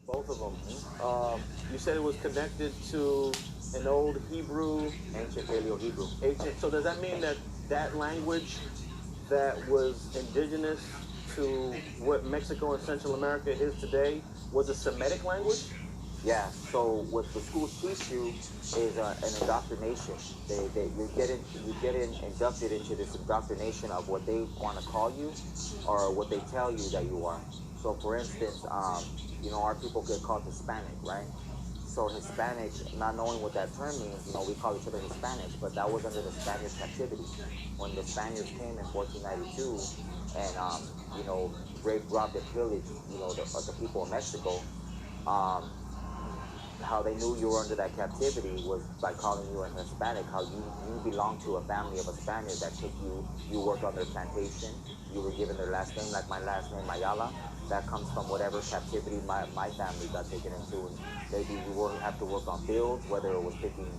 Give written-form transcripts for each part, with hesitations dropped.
Both of them. Hmm? You said it was connected to an old Hebrew, Ancient Paleo Hebrew. ancient. So does that mean that that language that was indigenous to what Mexico and Central America is today was a Semitic language? Yeah, so what the schools teach you is an indoctrination. You get inducted into this indoctrination of what they want to call you, or what they tell you that you are. So, for instance, our people get called Hispanic, right? So Hispanic, not knowing what that term means, we call each other Hispanics, but that was under the Spanish captivity. When the Spaniards came in 1492 and, raped, robbed, and pillaged, the people of Mexico, um, how they knew you were under that captivity was by calling you an Hispanic. How you belong to a family of a Spaniard that took you. You worked on their plantation. You were given their last name, like my last name, Mayala. That comes from whatever captivity my family got taken into, and maybe you have to work on fields, whether it was picking,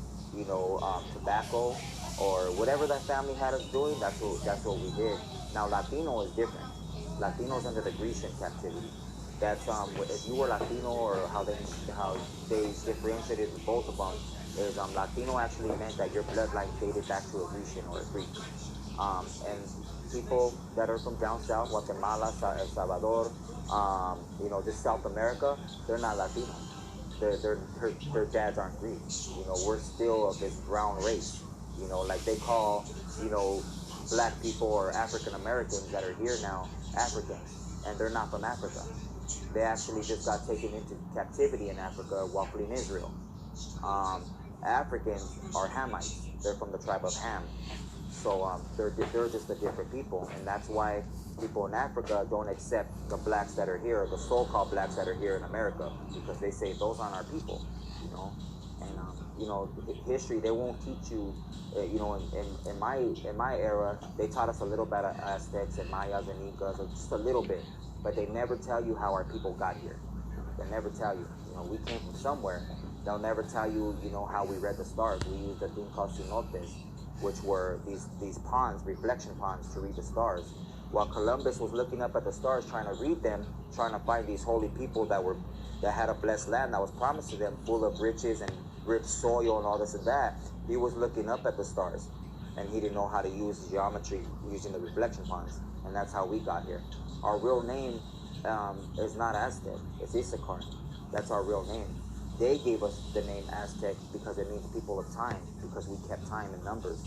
tobacco, or whatever that family had us doing. That's what we did. Now Latino is different. Latino is under the Grecian captivity. That's if you were Latino, or how they differentiated both of them is Latino actually meant that your bloodline dated back to a Grecian or a Greek. And people that are from down south, Guatemala, El Salvador, just South America, they're not Latino. Their dads aren't Greek. We're still of this brown race. Like they call, you know, black people or African Americans that are here now Africans, and they're not from Africa. They actually just got taken into captivity in Africa while fleeing Israel. Um, Africans are Hamites. They're from the tribe of Ham. So they're just a different people, and that's why people in Africa don't accept the blacks that are here, or the so-called blacks that are here in America, because they say those aren't our people, you know. And history, they won't teach you. In my era, they taught us a little bit of Aztecs and Mayas and Incas, or just a little bit, but they never tell you how our people got here. They never tell you. We came from somewhere. They'll never tell you, how we read the stars. We used a thing called cenotes, which were these ponds, reflection ponds, to read the stars. While Columbus was looking up at the stars, trying to read them, trying to find these holy people that had a blessed land that was promised to them, full of riches and rich soil and all this and that. He was looking up at the stars, and he didn't know how to use geometry using the reflection ponds, and that's how we got here. Our real name is not Aztec; it's Issachar. That's our real name. They gave us the name Aztec because it means people of time, because we kept time in numbers,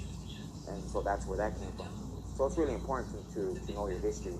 and so that's where that came from. So it's really important to know your history.